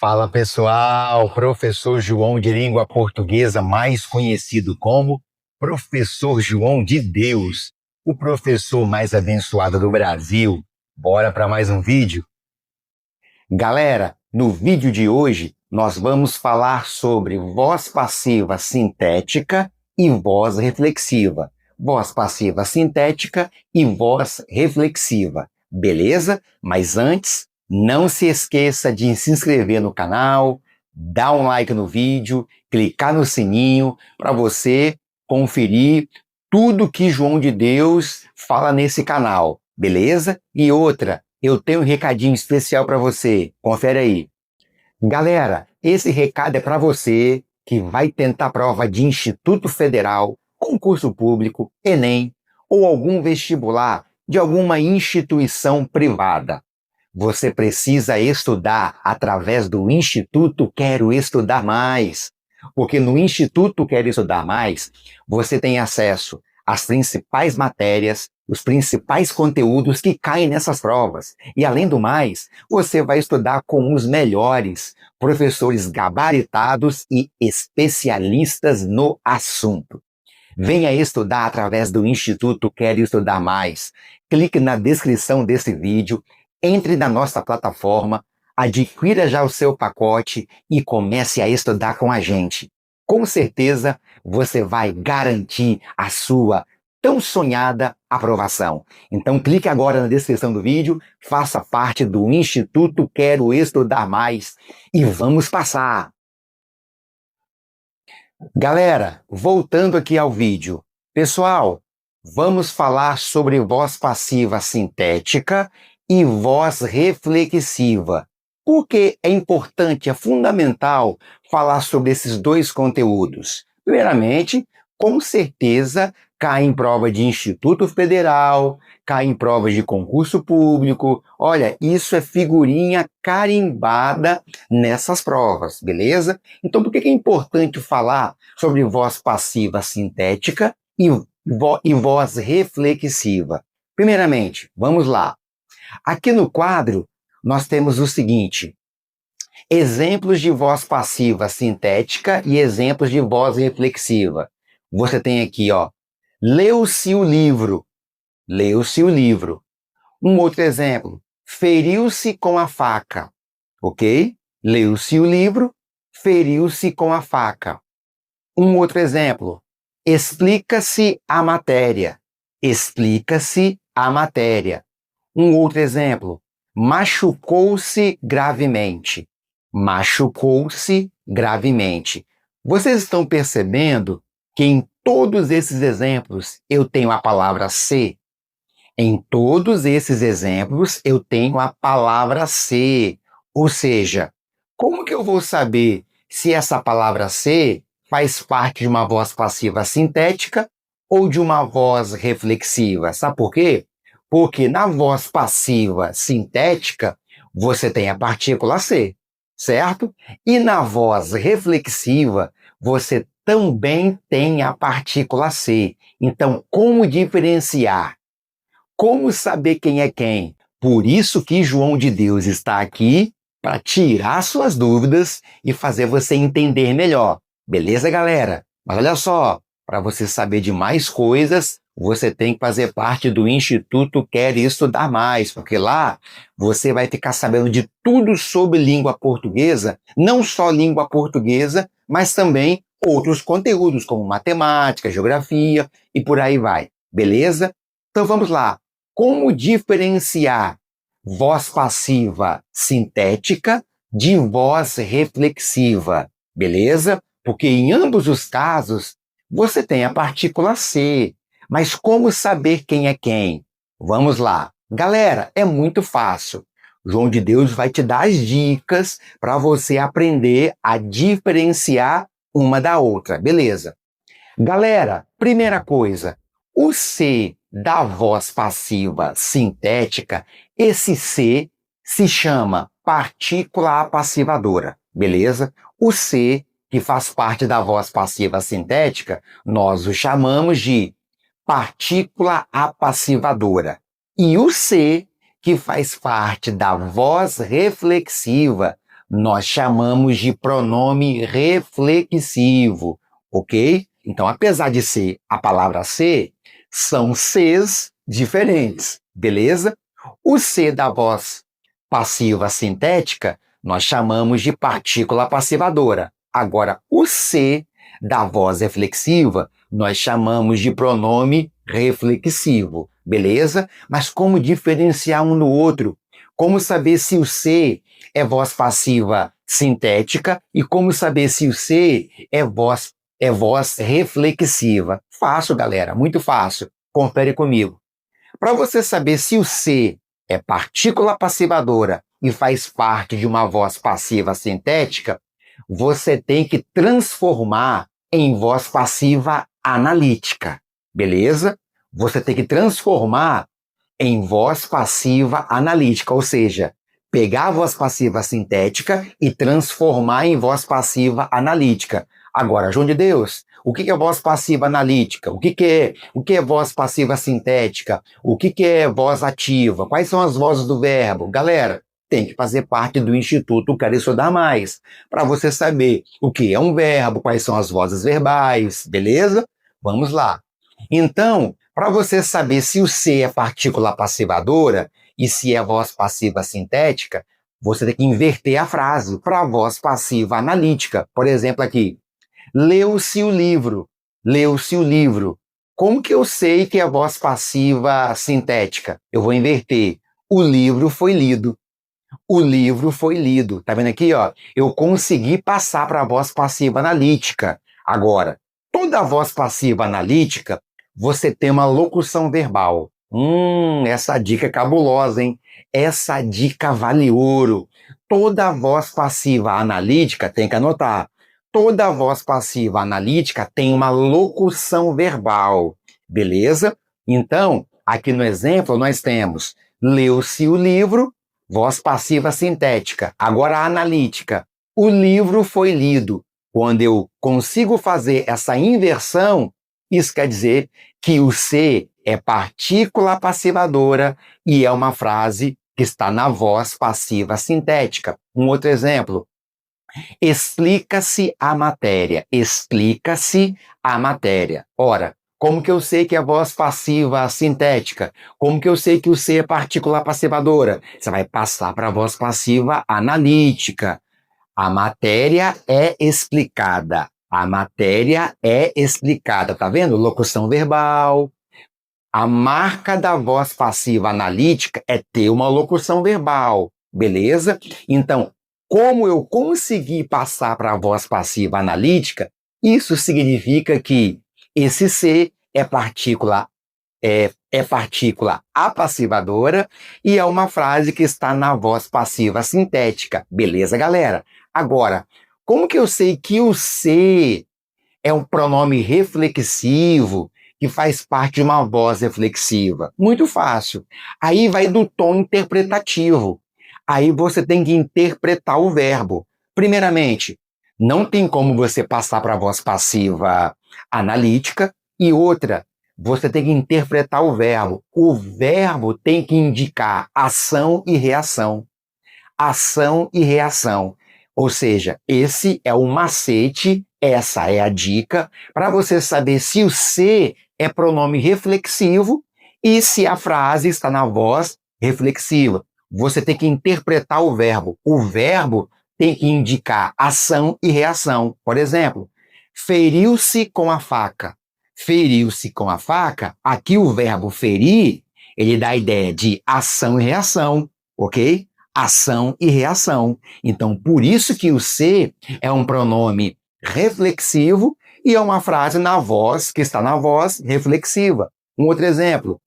Fala pessoal, professor João de língua portuguesa, mais conhecido como Professor João de Deus, o professor mais abençoado do Brasil. Bora para mais um vídeo? Galera, no vídeo de hoje nós vamos falar sobre voz passiva sintética e voz reflexiva. Voz passiva sintética e voz reflexiva, beleza? Mas antes, não se esqueça de se inscrever no canal, dar um like no vídeo, clicar no sininho para você conferir tudo que João de Deus fala nesse canal, beleza? E outra, eu tenho um recadinho especial para você, confere aí. Galera, esse recado é para você que vai tentar prova de Instituto Federal, concurso público, Enem ou algum vestibular de alguma instituição privada. Você precisa estudar através do Instituto Quero Estudar Mais, porque no Instituto Quero Estudar Mais você tem acesso às principais matérias, os principais conteúdos que caem nessas provas. E além do mais, você vai estudar com os melhores professores gabaritados e especialistas no assunto. Venha estudar através do Instituto Quero Estudar Mais. Clique na descrição desse vídeo, entre na nossa plataforma, adquira já o seu pacote e comece a estudar com a gente. Com certeza, você vai garantir a sua tão sonhada aprovação. Então clique agora na descrição do vídeo, faça parte do Instituto Quero Estudar Mais e vamos passar! Galera, voltando aqui ao vídeo. Pessoal, vamos falar sobre voz passiva sintética e voz reflexiva. Por que é importante, é fundamental falar sobre esses dois conteúdos? Primeiramente, com certeza, cai em prova de Instituto Federal, cai em provas de concurso público. Olha, isso é figurinha carimbada nessas provas, beleza? Então, por que é importante falar sobre voz passiva sintética e voz reflexiva? Primeiramente, vamos lá. Aqui no quadro, nós temos o seguinte: exemplos de voz passiva sintética e exemplos de voz reflexiva. Você tem aqui, ó, leu-se o livro. Leu-se o livro. Um outro exemplo, feriu-se com a faca. Ok? Leu-se o livro, feriu-se com a faca. Um outro exemplo, explica-se a matéria. Explica-se a matéria. Um outro exemplo, machucou-se gravemente. Machucou-se gravemente. Vocês estão percebendo que em todos esses exemplos eu tenho a palavra se? Em todos esses exemplos eu tenho a palavra se. Ou seja, como que eu vou saber se essa palavra se faz parte de uma voz passiva sintética ou de uma voz reflexiva? Sabe por quê? Porque na voz passiva sintética, você tem a partícula C, certo? E na voz reflexiva, você também tem a partícula C. Então, como diferenciar? Como saber quem é quem? Por isso que João de Deus está aqui para tirar suas dúvidas e fazer você entender melhor. Beleza, galera? Mas olha só, para você saber de mais coisas, você tem que fazer parte do Instituto Quero Estudar Mais, porque lá você vai ficar sabendo de tudo sobre língua portuguesa, não só língua portuguesa, mas também outros conteúdos como matemática, geografia e por aí vai, beleza? Então vamos lá. Como diferenciar voz passiva sintética de voz reflexiva, beleza? Porque em ambos os casos você tem a partícula C. Mas como saber quem é quem? Vamos lá. Galera, é muito fácil. João de Deus vai te dar as dicas para você aprender a diferenciar uma da outra, beleza? Galera, primeira coisa, o C da voz passiva sintética, esse C se chama partícula apassivadora, beleza? O C, que faz parte da voz passiva sintética, nós o chamamos de partícula apassivadora. E o C, que faz parte da voz reflexiva, nós chamamos de pronome reflexivo, ok? Então, apesar de ser a palavra ser, são Cs diferentes, beleza? O C da voz passiva sintética, nós chamamos de partícula passivadora. Agora, o C da voz reflexiva, nós chamamos de pronome reflexivo, beleza? Mas como diferenciar um do outro? Como saber se o C é voz passiva sintética e como saber se o C é voz reflexiva? Fácil, galera, muito fácil. Confere comigo. Para você saber se o C é partícula passivadora e faz parte de uma voz passiva sintética, você tem que transformar em voz passiva analítica, beleza? Você tem que transformar em voz passiva analítica, ou seja, pegar a voz passiva sintética e transformar em voz passiva analítica. Agora, João de Deus, o que é voz passiva analítica? O que é voz passiva sintética? O que é voz ativa? Quais são as vozes do verbo? Galera, tem que fazer parte do Instituto Quero Estudar Mais, para você saber o que é um verbo, quais são as vozes verbais, beleza? Vamos lá. Então, para você saber se o C é partícula passivadora e se é voz passiva sintética, você tem que inverter a frase para a voz passiva analítica. Por exemplo, aqui, leu-se o livro, leu-se o livro. Como que eu sei que é voz passiva sintética? Eu vou inverter. O livro foi lido. O livro foi lido. Tá vendo aqui, ó? Eu consegui passar para a voz passiva analítica. Agora, toda voz passiva analítica, você tem uma locução verbal. Essa dica é cabulosa, hein? Essa dica vale ouro. Toda voz passiva analítica, tem que anotar. Toda voz passiva analítica tem uma locução verbal. Beleza? Então, aqui no exemplo, nós temos leu-se o livro, voz passiva sintética. Agora a analítica. O livro foi lido. Quando eu consigo fazer essa inversão, isso quer dizer que o C é partícula passivadora e é uma frase que está na voz passiva sintética. Um outro exemplo. Explica-se a matéria. Explica-se a matéria. Ora, como que eu sei que é voz passiva sintética? Como que eu sei que o C é partícula passivadora? Você vai passar para a voz passiva analítica. A matéria é explicada. A matéria é explicada. Tá vendo? Locução verbal. A marca da voz passiva analítica é ter uma locução verbal. Beleza? Então, como eu consegui passar para a voz passiva analítica, isso significa que esse C é partícula apassivadora e é uma frase que está na voz passiva sintética. Beleza, galera? Agora, como que eu sei que o C é um pronome reflexivo que faz parte de uma voz reflexiva? Muito fácil. Aí vai do tom interpretativo. Aí você tem que interpretar o verbo. Primeiramente, não tem como você passar para a voz passiva analítica. E outra, você tem que interpretar o verbo. O verbo tem que indicar ação e reação. Ação e reação. Ou seja, esse é o macete, essa é a dica para você saber se o C é pronome reflexivo e se a frase está na voz reflexiva. Você tem que interpretar o verbo. O verbo tem que indicar ação e reação. Por exemplo, feriu-se com a faca. Feriu-se com a faca, aqui o verbo ferir, ele dá a ideia de ação e reação, ok? Ação e reação. Então, por isso que o C é um pronome reflexivo e é uma frase na voz, que está na voz reflexiva. Um outro exemplo.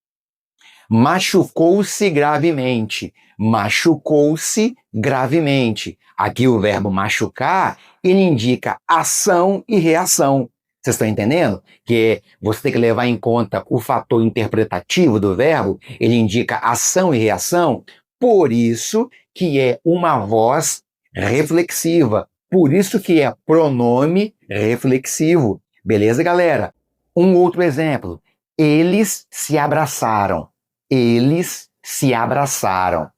Machucou-se gravemente. Machucou-se gravemente. Aqui o verbo machucar, ele indica ação e reação. Vocês estão entendendo? Que você tem que levar em conta o fator interpretativo do verbo, ele indica ação e reação, por isso que é uma voz reflexiva, por isso que é pronome reflexivo. Beleza, galera? Um outro exemplo. Eles se abraçaram. Eles se abraçaram.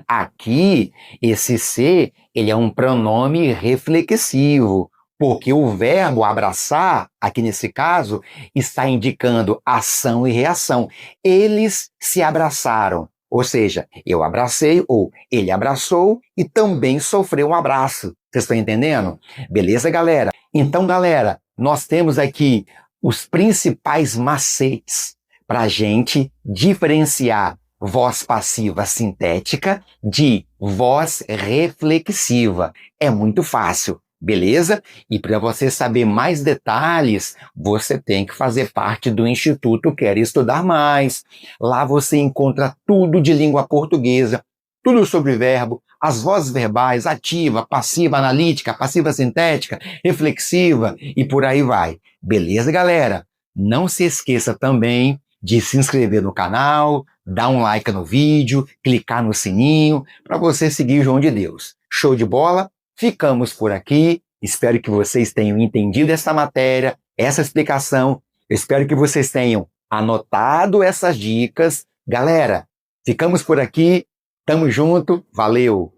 Aqui, esse se, ele é um pronome reflexivo, porque o verbo abraçar, aqui nesse caso, está indicando ação e reação. Eles se abraçaram. Ou seja, eu abracei ou ele abraçou e também sofreu um abraço. Vocês estão entendendo? Beleza, galera? Então, galera, nós temos aqui os principais macetes para a gente diferenciar voz passiva sintética de voz reflexiva. É muito fácil. Beleza? E para você saber mais detalhes, você tem que fazer parte do Instituto Quer Estudar Mais. Lá você encontra tudo de língua portuguesa, tudo sobre verbo, as vozes verbais, ativa, passiva, analítica, passiva sintética, reflexiva e por aí vai. Beleza, galera? Não se esqueça também de se inscrever no canal, dar um like no vídeo, clicar no sininho para você seguir o João de Deus. Show de bola? Ficamos por aqui. Espero que vocês tenham entendido essa matéria, essa explicação. Espero que vocês tenham anotado essas dicas. Galera, ficamos por aqui. Tamo junto. Valeu!